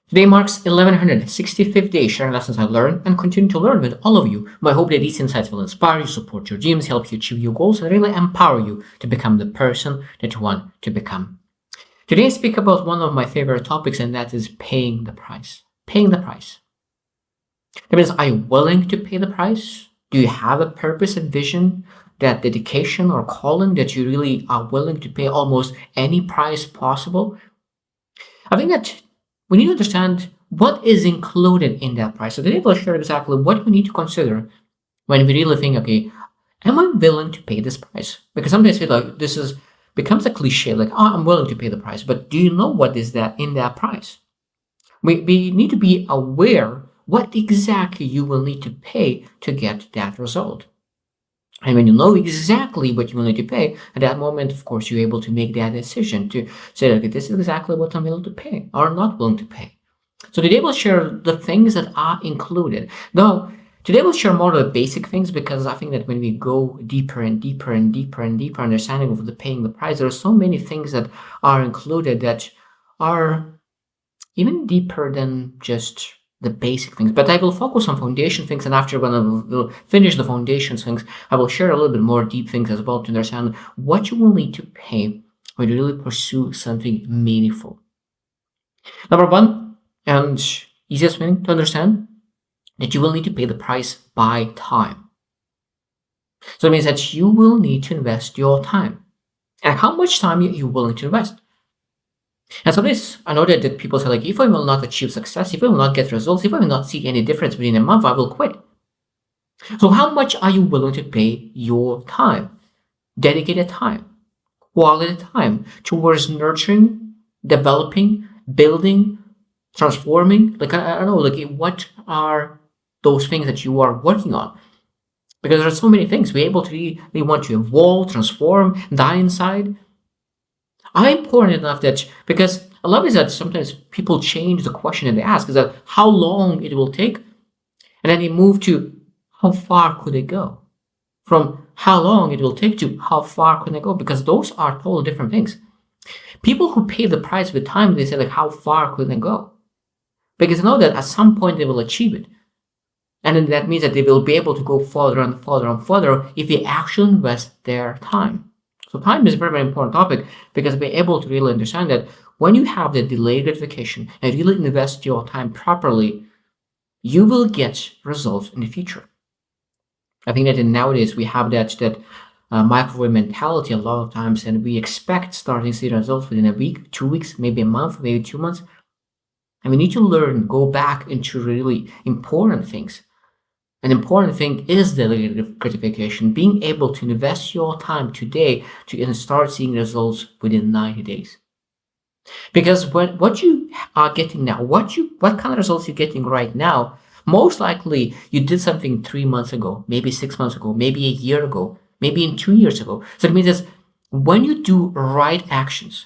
Today marks 1165th day sharing lessons I learned and continue to learn with all of you. I hope that these insights will inspire you, support your dreams, help you achieve your goals, and really empower you to become the person that you want to become. Today I speak about one of my favorite topics, and that is paying the price. Paying the price. That means, are you willing to pay the price? Do you have a purpose and vision, that dedication or calling that you really are willing to pay almost any price possible? I think that we need to understand what is included in that price. So today we'll share exactly what we need to consider when we really think, okay, am I willing to pay this price? Because sometimes we like this is becomes a cliche, like, oh, I'm willing to pay the price. But do you know what is that in that price? We need to be aware what exactly you will need to pay to get that result. And when you know exactly what you will need to pay, at that moment, of course, you're able to make that decision to say, okay, this is exactly what I'm willing to pay or not willing to pay. So today we'll share the things that are included. Though today we'll share more of the basic things, because I think that when we go deeper and deeper and deeper and deeper understanding of the paying the price, there are so many things that are included that are even deeper than just the basic things. But I will focus on foundation things, and after when I will finish the foundation things, I will share a little bit more deep things as well to understand what you will need to pay when you really pursue something meaningful. Number one, and easiest thing to understand, that you will need to pay the price by time. So it means that you will need to invest your time. And how much time are you willing to invest? And sometimes I know that people say, like, if I will not achieve success, if I will not get results, if I will not see any difference within a month, I will quit. So how much are you willing to pay your time, dedicated time, quality time towards nurturing, developing, building, transforming? Like, I don't know, like, what are those things that you are working on? Because there are so many things. We're able to really want to evolve, transform, die inside. Are important enough that, because I love is that sometimes people change the question that they ask, is that how long it will take, and then they move to how far could it go, from how long it will take to how far could it go, because those are totally different things. People who pay the price with time, they say, like, how far could they go, because they know that at some point they will achieve it, and then that means that they will be able to go further and further and further if they actually invest their time. So time is a very, very important topic, because we're able to really understand that when you have the delayed gratification and really invest your time properly, you will get results in the future. I think that nowadays we have that microwave mentality a lot of times, and we expect starting to see results within a week, 2 weeks, maybe a month, maybe 2 months. And we need to learn, go back into really important things. An important thing is delayed gratification, being able to invest your time today to start seeing results within 90 days. Because what you are getting now, what kind of results you're getting right now, most likely you did something 3 months ago, maybe 6 months ago, maybe a year ago, maybe in 2 years ago. So it means that when you do right actions,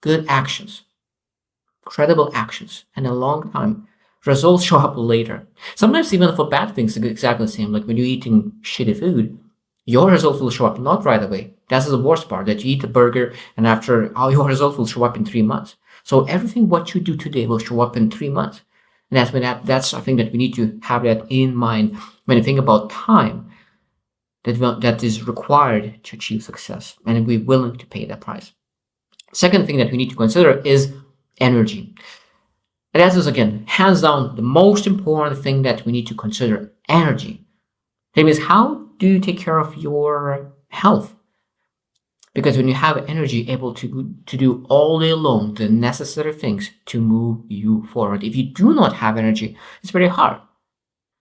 good actions, credible actions, and a long time, results show up later. Sometimes even for bad things, it's exactly the same. Like when you're eating shitty food, your results will show up not right away. That's the worst part, that you eat a burger and after all your results will show up in 3 months. So everything what you do today will show up in 3 months. And that's I think that we need to have that in mind when you think about time that is required to achieve success, and we're willing to pay that price. Second thing that we need to consider is energy. And that is, again, hands down, the most important thing that we need to consider, energy. That means, how do you take care of your health? Because when you have energy, able to do all day long the necessary things to move you forward. If you do not have energy, it's very hard.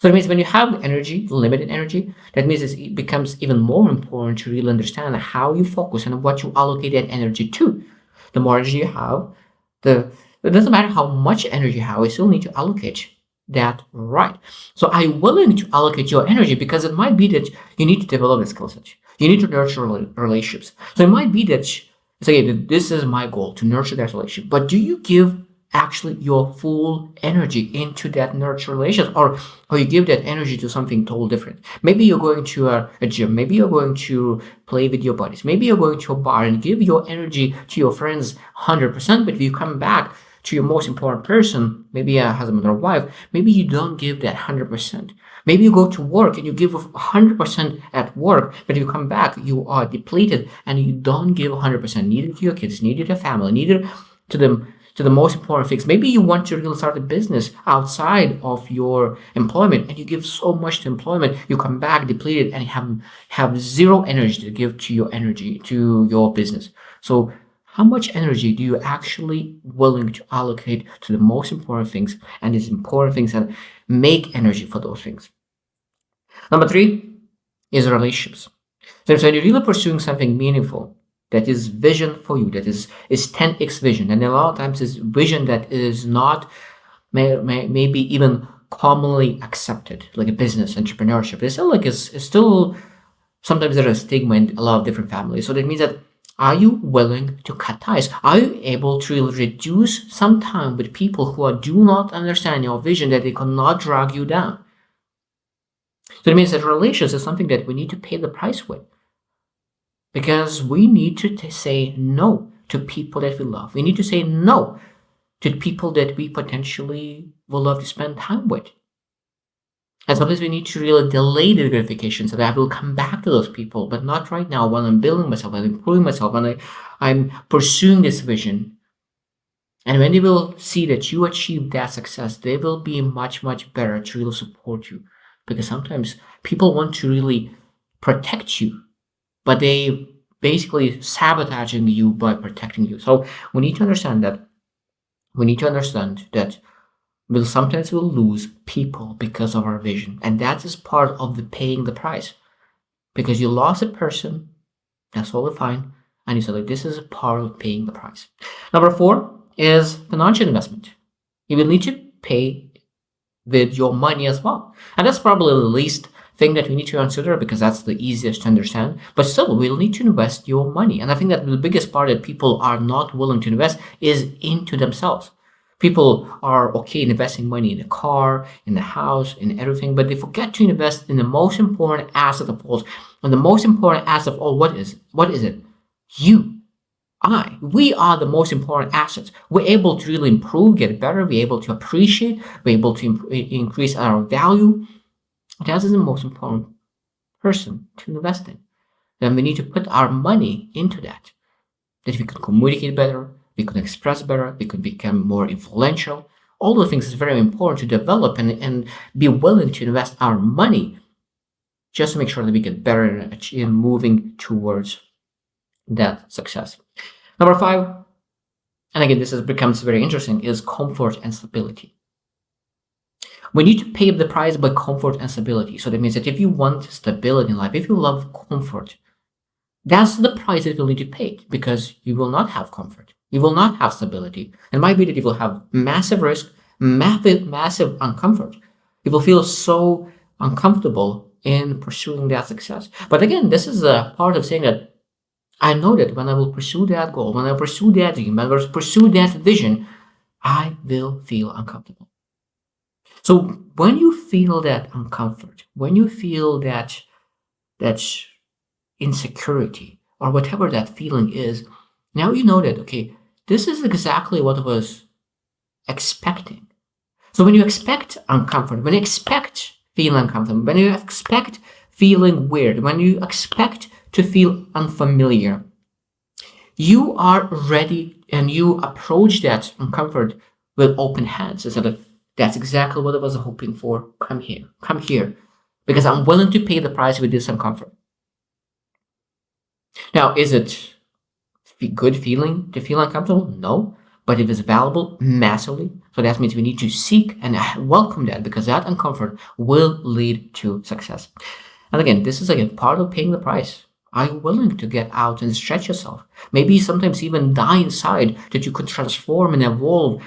So it means when you have energy, limited energy, that means it becomes even more important to really understand how you focus and what you allocate that energy to. The more energy you have, it doesn't matter how much energy you have, you still need to allocate that right. So are you willing to allocate your energy? Because it might be that you need to develop a skill set. You need to nurture relationships. So it might be that it's okay, this is my goal, to nurture that relationship. But do you give actually your full energy into that nurture relationship, or you give that energy to something totally different. Maybe you're going to a gym, maybe you're going to play with your buddies, maybe you're going to a bar and give your energy to your friends 100%, but if you come back to your most important person, maybe a husband or wife, maybe you don't give that 100%. Maybe you go to work and you give 100% at work, but you come back, you are depleted and you don't give 100%, neither to your kids, neither to your family, neither to them, to the most important things. Maybe you want to really start a business outside of your employment and you give so much to employment, you come back depleted and have zero energy to give to your business. So how much energy do you actually willing to allocate to the most important things and these important things and make energy for those things? Number 3 is relationships. So when you're really pursuing something meaningful, that is vision for you, that is 10x vision, and a lot of times is vision that is not maybe even commonly accepted, like a business entrepreneurship. It's still sometimes there is stigma in a lot of different families. So that means that, are you willing to cut ties? Are you able to reduce some time with people who do not understand your vision, that they cannot drag you down? So it means that relations is something that we need to pay the price with, because we need to say no to people that we love. We need to say no to people that we potentially will love to spend time with. And sometimes we need to really delay the gratification so that I will come back to those people, but not right now when I'm building myself, when I'm improving myself, when I'm pursuing this vision. And when they will see that you achieve that success, they will be much, much better to really support you. Because sometimes people want to really protect you, but they basically sabotaging you by protecting you. So we need to understand that we'll lose people because of our vision. And that is part of the paying the price. Because you lost a person, that's totally fine. And you said, like, this is a part of paying the price. Number 4 is financial investment. You will need to pay with your money as well. And that's probably the least thing that we need to consider, because that's the easiest to understand. But still, we'll need to invest your money. And I think that the biggest part that people are not willing to invest is into themselves. People are okay investing money in a car, in the house, in everything, but they forget to invest in the most important asset of all. And the most important asset of all, what is it? You. We are the most important assets. We're able to really improve, get better. We're able to appreciate. We're able to increase our value. That is the most important person to invest in. Then we need to put our money into that. That we can communicate better, we can express better, we can become more influential. All the things is very important to develop and be willing to invest our money just to make sure that we get better in moving towards that success. Number 5, and again, becomes very interesting, is comfort and stability. We need to pay the price by comfort and stability. So that means that if you want stability in life, if you love comfort, that's the price that you'll need to pay, because you will not have comfort. You will not have stability. It might be that you will have massive risk, massive uncomfort. You will feel so uncomfortable in pursuing that success. But again, this is a part of saying that I know that when I will pursue that goal, when I pursue that dream, when I will pursue that vision, I will feel uncomfortable. So when you feel that uncomfort, when you feel that insecurity or whatever that feeling is, now you know that, okay, this is exactly what I was expecting. So when you expect uncomfort, when you expect feeling uncomfortable, when you expect feeling weird, when you expect to feel unfamiliar, you are ready and you approach that uncomfort with open hands. Instead of, that's exactly what I was hoping for. Come here, because I'm willing to pay the price with this uncomfort. Now, is it a good feeling to feel uncomfortable? No, but it is valuable massively. So that means we need to seek and welcome that, because that uncomfort will lead to success. And again, this is part of paying the price. Are you willing to get out and stretch yourself? Maybe sometimes even die inside, that you could transform and evolve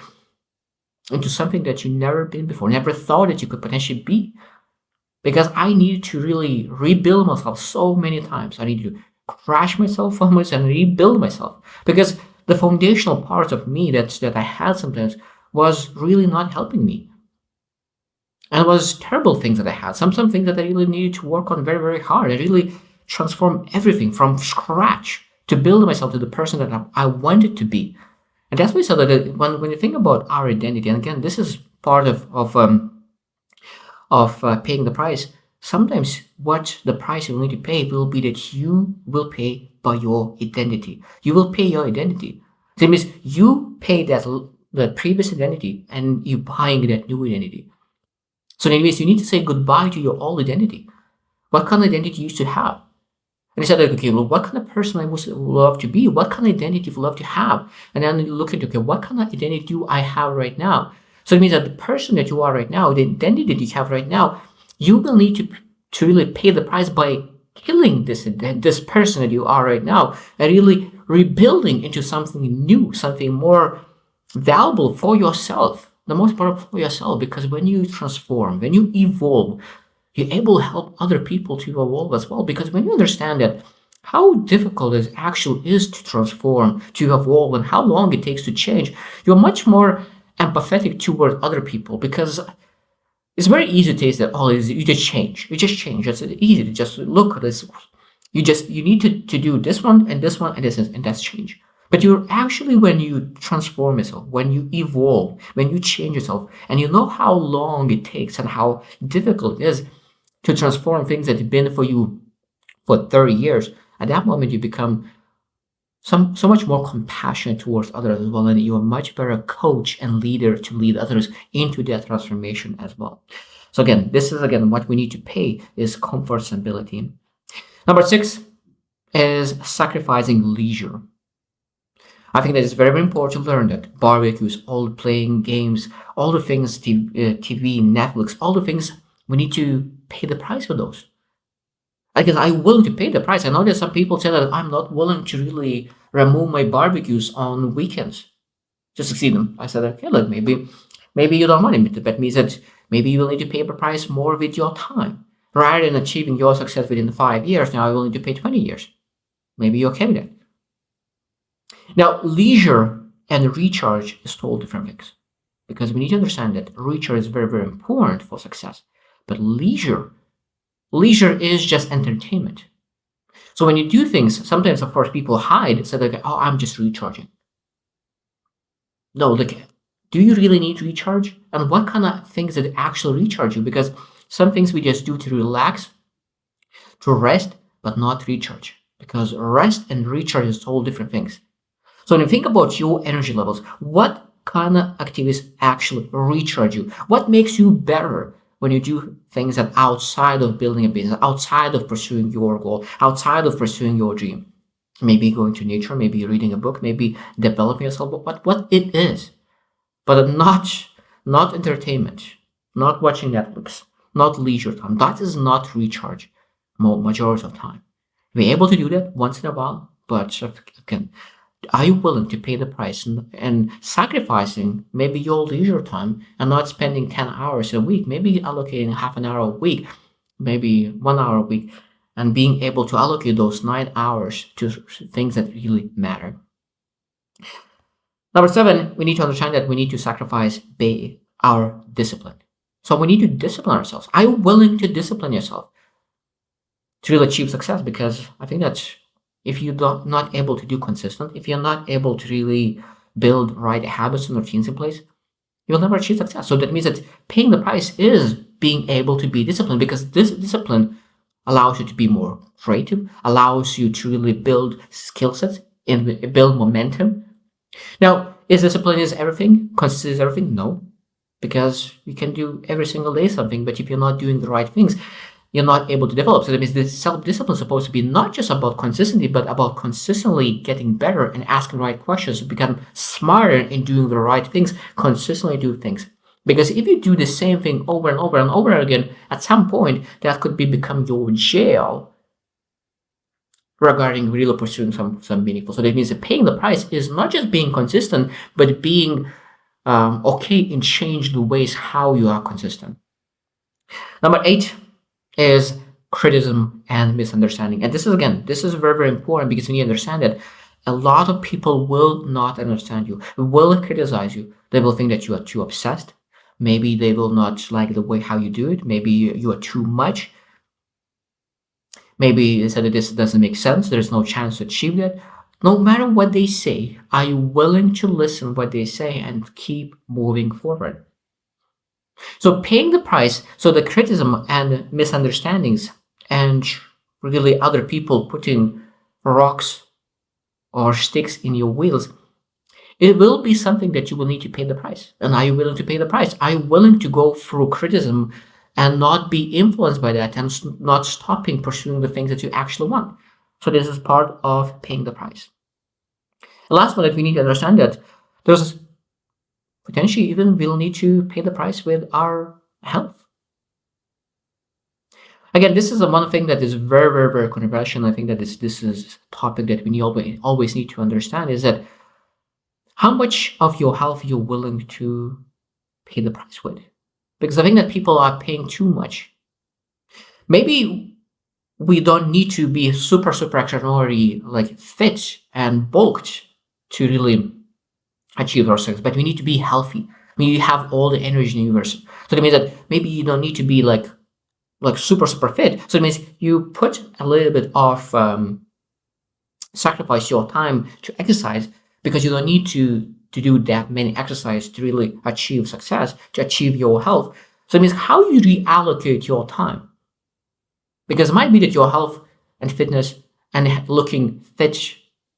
into something that you never been before, never thought that you could potentially be. Because I needed to really rebuild myself so many times. I needed to crash myself almost and rebuild myself. Because the foundational parts of me that I had sometimes was really not helping me. And it was terrible things that I had. Some things that I really needed to work on very, very hard. I really transformed everything from scratch to build myself to the person that I wanted to be. And that's why I said that when you think about our identity, and again, this is part of paying the price. Sometimes what the price you will need to pay will be that you will pay by your identity. You will pay your identity. That means you pay the previous identity and you buying that new identity. So anyways, you need to say goodbye to your old identity. What kind of identity you used to have? And I said, like, okay, well, what kind of person I would love to be? What kind of identity would love to have? And then you look at, okay, what kind of identity do I have right now? So it means that the person that you are right now, the identity that you have right now, you will need to really pay the price by killing this person that you are right now and really rebuilding into something new, something more valuable for yourself, the most important for yourself. Because when you transform, when you evolve, you're able to help other people to evolve as well. Because when you understand that how difficult it actually is to transform, to evolve, and how long it takes to change, you're much more empathetic toward other people. Because it's very easy to taste that, oh, you just change. You just change. It's easy to just look at this. You need to do this one and this one and this, and that's change. But you're actually, when you transform yourself, when you evolve, when you change yourself, and you know how long it takes and how difficult it is to transform things that have been for you for 30 years, at that moment you become so much more compassionate towards others as well, and you're a much better coach and leader to lead others into that transformation as well. So again, this is what we need to pay is comfort, stability. Number 6 is sacrificing leisure. I think that it's very, very important to learn that barbecues, all the playing games, all the things, TV, Netflix, all the things, we need to pay the price for those. Because I'm willing to pay the price. I know that some people say that I'm not willing to really remove my barbecues on weekends just to see them. I said, okay, look, maybe you don't want it. That means that maybe you will need to pay the price more with your time. Rather than achieving your success within 5 years, now you will need to pay 20 years. Maybe you're okay with that. Now, leisure and recharge is totally different things. Because we need to understand that recharge is very, very important for success. But leisure is just entertainment. So when you do things, sometimes, of course, people hide, say like, oh, I'm just recharging. No, like, do you really need to recharge? And what kind of things that actually recharge you? Because some things we just do to relax, to rest, but not recharge. Because rest and recharge is all different things. So when you think about your energy levels, what kind of activities actually recharge you? What makes you better when you do things that outside of building a business, outside of pursuing your goal, outside of pursuing your dream? Maybe going to nature, maybe reading a book, maybe developing yourself, but what it is. But not entertainment, not watching Netflix, not leisure time. That is not recharge majority of time. Be able to do that once in a while, but again, are you willing to pay the price and sacrificing maybe your leisure time and not spending 10 hours a week, maybe allocating half an hour a week, maybe 1 hour a week, and being able to allocate those 9 hours to things that really matter? Number 7, we need to understand that we need to sacrifice our discipline. So we need to discipline ourselves. Are you willing to discipline yourself to really achieve success? Because I think that if you're not able to do consistent, if you're not able to really build right habits and routines in place, you'll never achieve success. So that means that paying the price is being able to be disciplined, because this discipline allows you to be more creative, allows you to really build skill sets and build momentum. Now, is discipline is everything? Consistency is everything? No, because you can do every single day something, but if you're not doing the right things, you're not able to develop. So that means this self-discipline is supposed to be not just about consistency, but about consistently getting better and asking the right questions to become smarter in doing the right things, consistently do things. Because if you do the same thing over and over and over again, at some point, that could become your jail regarding really pursuing some meaningful. So that means that paying the price is not just being consistent, but being okay in change the ways how you are consistent. Number 8 is criticism and misunderstanding. And this is very, very important, because when you understand that a lot of people will not understand you, will criticize you. They will think that you are too obsessed. Maybe they will not like the way how you do it. Maybe you are too much. Maybe they said that this doesn't make sense. There's no chance to achieve that. No matter what they say, are you willing to listen what they say and keep moving forward? So paying the price, so the criticism and misunderstandings and really other people putting rocks or sticks in your wheels, it will be something that you will need to pay the price. And are you willing to pay the price? Are you willing to go through criticism and not be influenced by that and not stopping pursuing the things that you actually want? So this is part of paying the price. The last one that we need to understand that there's potentially even we'll need to pay the price with our health. Again, this is one thing that is very, very, very controversial. I think that this is a topic that we always need to understand is that how much of your health you're willing to pay the price with. Because I think that people are paying too much. Maybe we don't need to be super, super extraordinary, like fit and bulked to really achieve our success, but we need to be healthy. We need to have all the energy in the universe. So that means that maybe you don't need to be like super, super fit. So it means you put a little bit of sacrifice your time to exercise because you don't need to do that many exercise to really achieve success, to achieve your health. So it means how you reallocate your time. Because it might be that your health and fitness and looking fit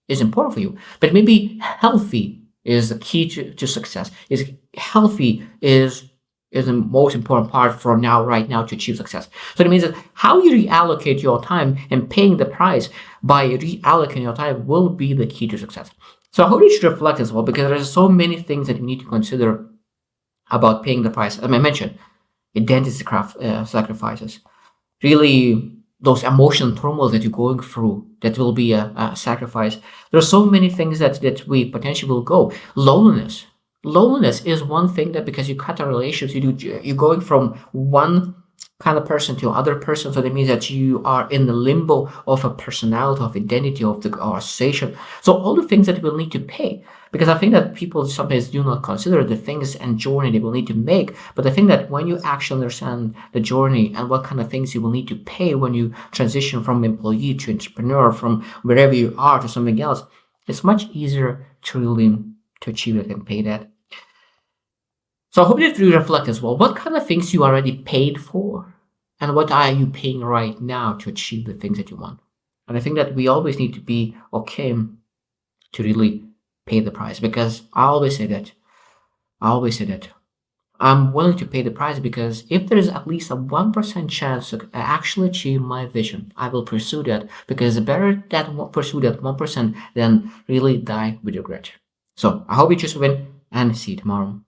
is important for you, but maybe healthy is the key to success. Is healthy is the most important part for right now to achieve success. So it means that how you reallocate your time and paying the price by reallocating your time will be the key to success. So I hope you should reflect as well, because there's so many things that you need to consider about paying the price. As I mentioned, identity sacrifices, really those emotional turmoil that you're going through, that will be a sacrifice. There are so many things that we potentially will go. Loneliness is one thing that because you cut a relationship, you're going from one kind of person to other person. So that means that you are in the limbo of a personality, of identity, of the association. So all the things that we'll need to pay, because I think that people sometimes do not consider the things and journey they will need to make. But I think that when you actually understand the journey and what kind of things you will need to pay when you transition from employee to entrepreneur, from wherever you are to something else, it's much easier to really to achieve it and pay that. So I hope that you reflect as well. What kind of things you already paid for, and what are you paying right now to achieve the things that you want? And I think that we always need to be okay to really pay the price, because I always say that. I'm willing to pay the price because if there's at least a 1% chance to actually achieve my vision, I will pursue that, because it's better that pursue that 1% than really die with regret. So I hope you just win, and see you tomorrow.